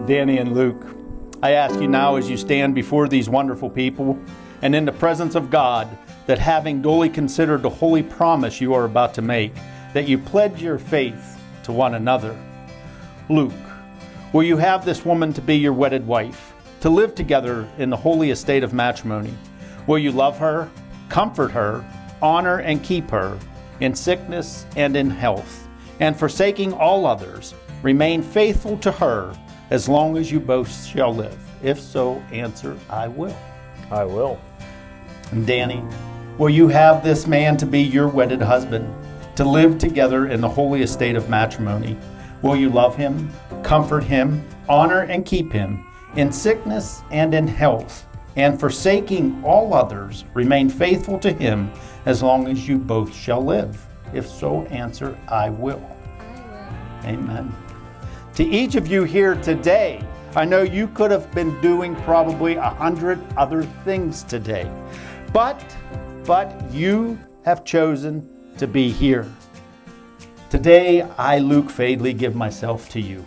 Dani and Luke, I ask you now as you stand before these wonderful people and in the presence of God, that having duly considered the holy promise you are about to make, that you pledge your faith to one another. Luke, will you have this woman to be your wedded wife, to live together in the holy estate of matrimony? Will you love her, comfort her, honor and keep her in sickness and in health, and forsaking all others, remain faithful to her as long as you both shall live? If so, answer, I will. I will. And Dani, will you have this man to be your wedded husband, to live together in the holy estate of matrimony? Will you love him, comfort him, honor and keep him in sickness and in health, and forsaking all others, remain faithful to him as long as you both shall live? If so, answer, I will. I will. Amen. To each of you here today, I know you could have been doing probably 100 other things today, but you have chosen to be here. Today, I, Luke Fadley, give myself to you.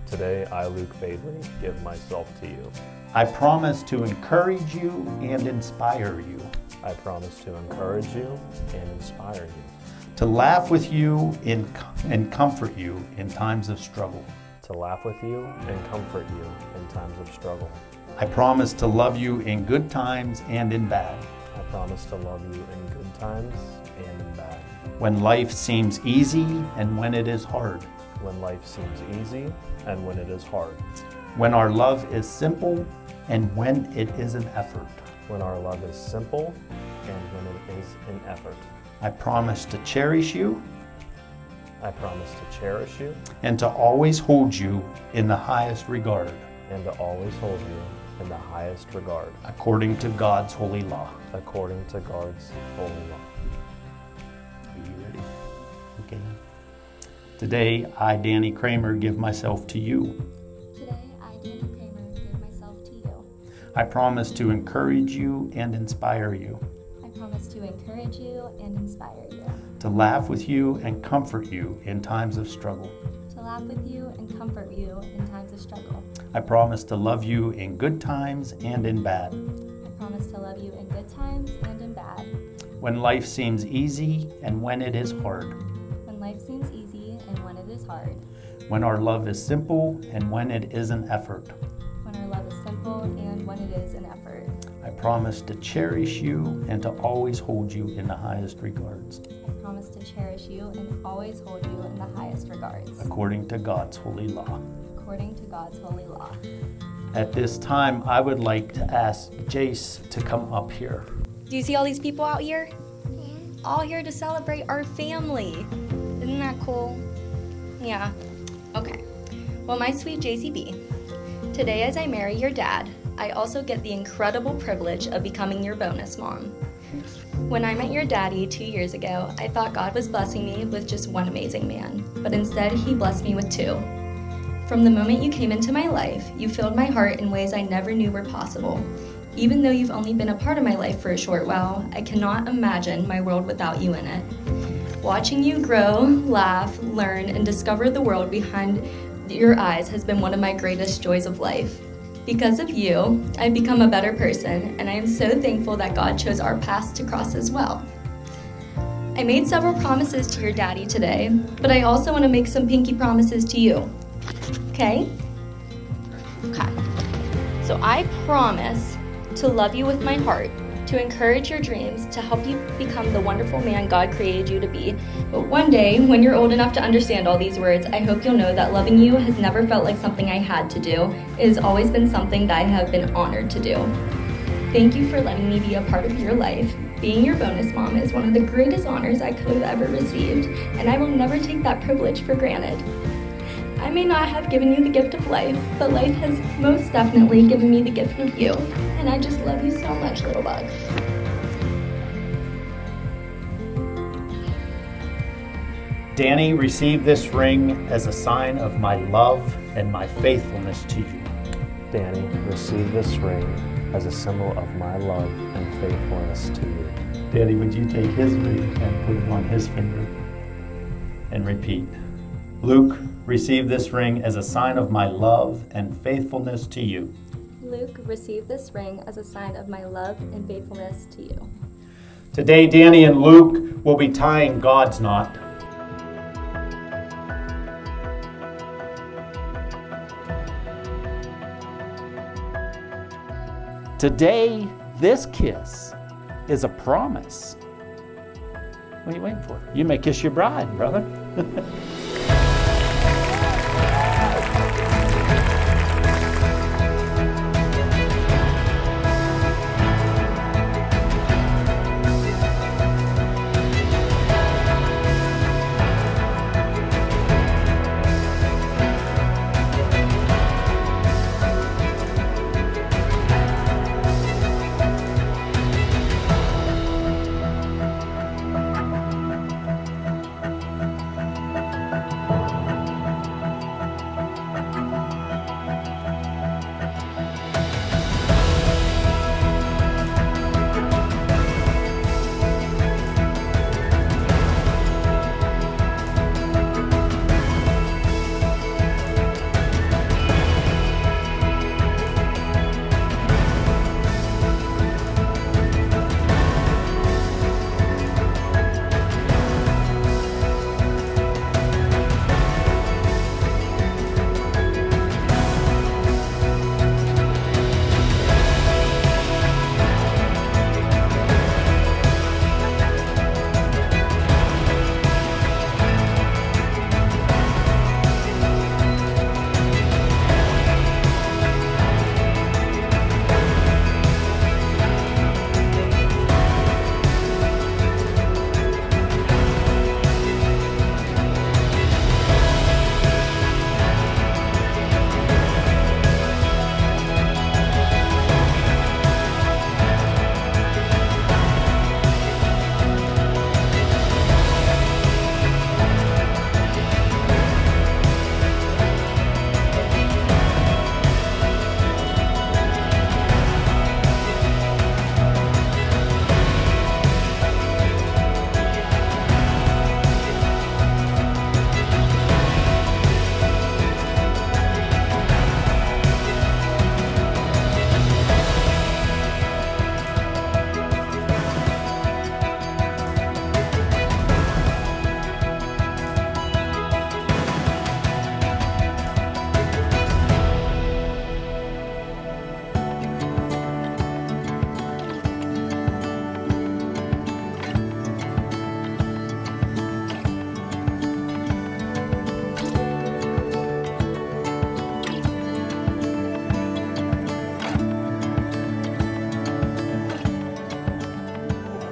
Today, I, Luke Fadley, give myself to you. I promise to encourage you and inspire you. I promise to encourage you and inspire you. To laugh with you and comfort you in times of struggle. To laugh with you and comfort you in times of struggle. I promise to love you in good times and in bad. I promise to love you in good times and in bad. When life seems easy and when it is hard. When life seems easy and when it is hard. When our love is simple and when it is an effort. When our love is simple and when it is an effort. I promise to cherish you. I promise to cherish you. And to always hold you in the highest regard. And to always hold you in the highest regard. According to God's holy law. According to God's holy law. Are you ready? Okay. Today, I, Dani Kramer, give myself to you. Today, I, Dani Kramer, give myself to you. I promise to encourage you and inspire you. I promise to encourage you and inspire you. To laugh with you and comfort you in times of struggle. To laugh with you and comfort you in times of struggle. I promise to love you in good times and in bad. I promise to love you in good times and in bad. When life seems easy and when it is hard. When life seems easy and when it is hard. When our love is simple and when it is an effort. When our love is simple and when it is an effort. I promise to cherish you and to always hold you in the highest regards. I promise to cherish you and always hold you in the highest regards. According to God's holy law. According to God's holy law. At this time, I would like to ask Jace to come up here. Do you see all these people out here? All here to celebrate our family. Isn't that cool? Yeah. Okay. Well, my sweet JCB, today as I marry your dad, I also get the incredible privilege of becoming your bonus mom. When I met your daddy 2 years ago, I thought God was blessing me with just one amazing man, but instead he blessed me with two. From the moment you came into my life, you filled my heart in ways I never knew were possible. Even though you've only been a part of my life for a short while, I cannot imagine my world without you in it. Watching you grow, laugh, learn, and discover the world behind your eyes has been one of my greatest joys of life. Because of you, I've become a better person, and I am so thankful that God chose our paths to cross as well. I made several promises to your daddy today, but I also want to make some pinky promises to you. Okay? Okay. So I promise to love you with my heart, to encourage your dreams, to help you become the wonderful man God created you to be. But one day, when you're old enough to understand all these words, I hope you'll know that loving you has never felt like something I had to do. It has always been something that I have been honored to do. Thank you for letting me be a part of your life. Being your bonus mom is one of the greatest honors I could have ever received, and I will never take that privilege for granted. I may not have given you the gift of life, but life has most definitely given me the gift of you. And I just love you so much, little bug. Dani, receive this ring as a sign of my love and my faithfulness to you. Dani, receive this ring as a symbol of my love and faithfulness to you. Dani, would you take his ring and put it on his finger and repeat? Luke, receive this ring as a sign of my love and faithfulness to you. Luke, receive this ring as a sign of my love and faithfulness to you. Today, Dani and Luke will be tying God's knot. Today, this kiss is a promise. What are you waiting for? You may kiss your bride, brother.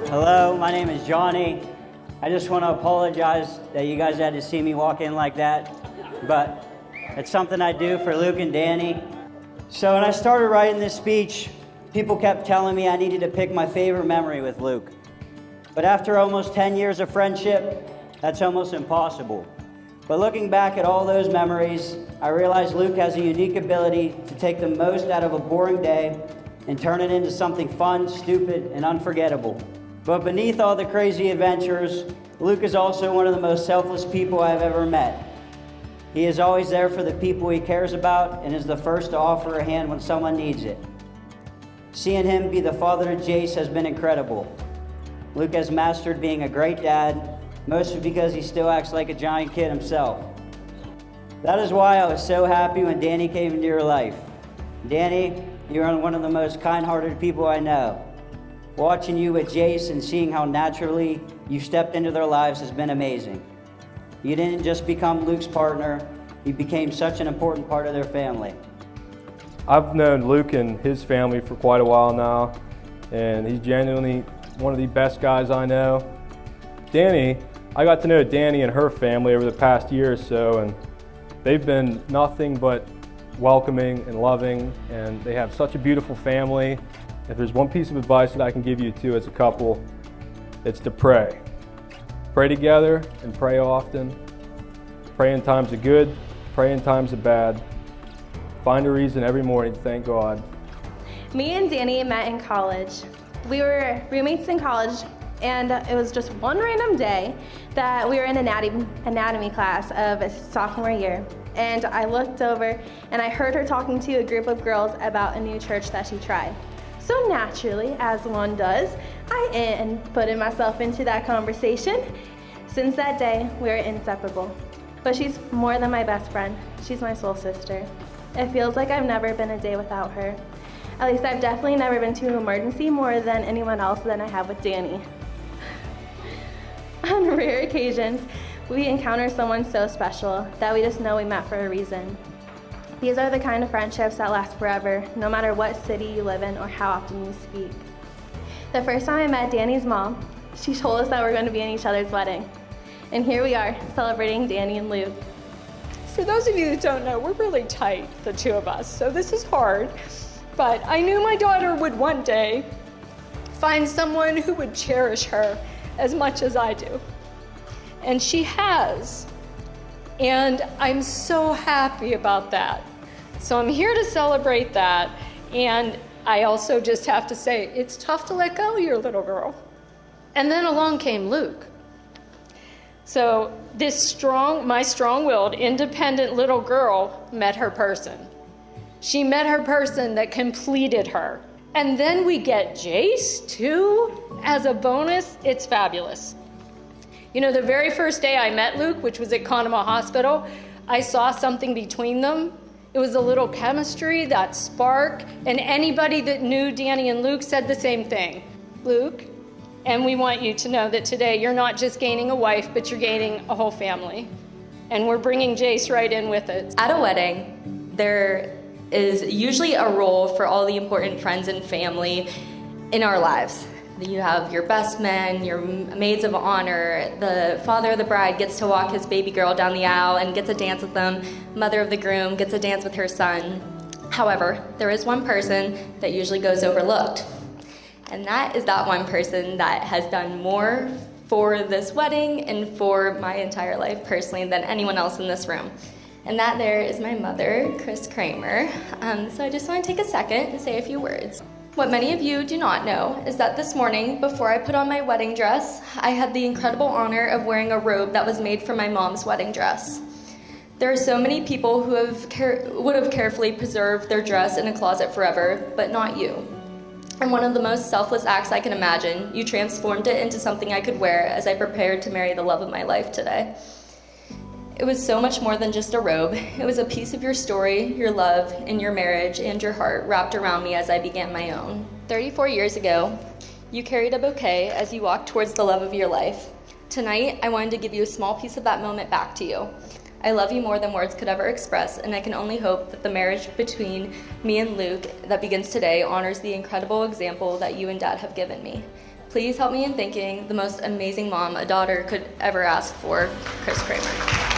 Hello, my name is Johnny. I just want to apologize that you guys had to see me walk in like that, but it's something I do for Luke and Dani. So when I started writing this speech, people kept telling me I needed to pick my favorite memory with Luke. But after almost 10 years of friendship, that's almost impossible. But looking back at all those memories, I realized Luke has a unique ability to take the most out of a boring day and turn it into something fun, stupid, and unforgettable. But beneath all the crazy adventures, Luke is also one of the most selfless people I've ever met. He is always there for the people he cares about and is the first to offer a hand when someone needs it. Seeing him be the father to Jace has been incredible. Luke has mastered being a great dad, mostly because he still acts like a giant kid himself. That is why I was so happy when Dani came into your life. Dani, you are one of the most kind-hearted people I know. Watching you with Jace and seeing how naturally you stepped into their lives has been amazing. You didn't just become Luke's partner, you became such an important part of their family. I've known Luke and his family for quite a while now, and he's genuinely one of the best guys I know. Dani, I got to know Dani and her family over the past year or so, and they've been nothing but welcoming and loving, and they have such a beautiful family. If there's one piece of advice that I can give you two as a couple, it's to pray. Pray together and pray often. Pray in times of good, pray in times of bad. Find a reason every morning to thank God. Me and Dani met in college. We were roommates in college And it was just one random day that we were in anatomy class of a sophomore year. And I looked over and I heard her talking to a group of girls about a new church that she tried. So naturally, as one does, I put myself into that conversation. Since that day, we're inseparable. But she's more than my best friend. She's my soul sister. It feels like I've never been a day without her. At least I've definitely never been to an emergency more than anyone else than I have with Dani. On rare occasions, we encounter someone so special that we just know we met for a reason. These are the kind of friendships that last forever, no matter what city you live in or how often you speak. The first time I met Dani's mom, she told us that we're going to be in each other's wedding. And here we are, celebrating Dani and Luke. For those of you that don't know, we're really tight, the two of us, so this is hard. But I knew my daughter would one day find someone who would cherish her as much as I do. And she has. And I'm so happy about that. So I'm here to celebrate that. And I also just have to say, it's tough to let go of your little girl. And then along came Luke. So this my strong-willed, independent little girl met her person. She met her person that completed her. And then we get Jace too as a bonus. It's fabulous. You know, the very first day I met Luke, which was at Conemaugh Hospital, I saw something between them. It was a little chemistry, that spark, and anybody that knew Dani and Luke said the same thing. Luke, and we want you to know that today you're not just gaining a wife, but you're gaining a whole family. And we're bringing Jace right in with it. At a wedding, there is usually a role for all the important friends and family in our lives. You have your best men, your maids of honor, the father of the bride gets to walk his baby girl down the aisle and gets a dance with them, mother of the groom gets a dance with her son. However, there is one person that usually goes overlooked, and that is that one person that has done more for this wedding and for my entire life personally than anyone else in this room. And that there is my mother, Chris Kramer. So I just want to take a second to say a few words. What many of you do not know is that this morning, before I put on my wedding dress, I had the incredible honor of wearing a robe that was made from my mom's wedding dress. There are so many people who would have carefully preserved their dress in a closet forever, but not you. And one of the most selfless acts I can imagine, you transformed it into something I could wear as I prepared to marry the love of my life today. It was so much more than just a robe. It was a piece of your story, your love, and your marriage, and your heart wrapped around me as I began my own. 34 years ago, you carried a bouquet as you walked towards the love of your life. Tonight, I wanted to give you a small piece of that moment back to you. I love you more than words could ever express, and I can only hope that the marriage between me and Luke that begins today honors the incredible example that you and Dad have given me. Please help me in thanking the most amazing mom a daughter could ever ask for, Chris Kramer.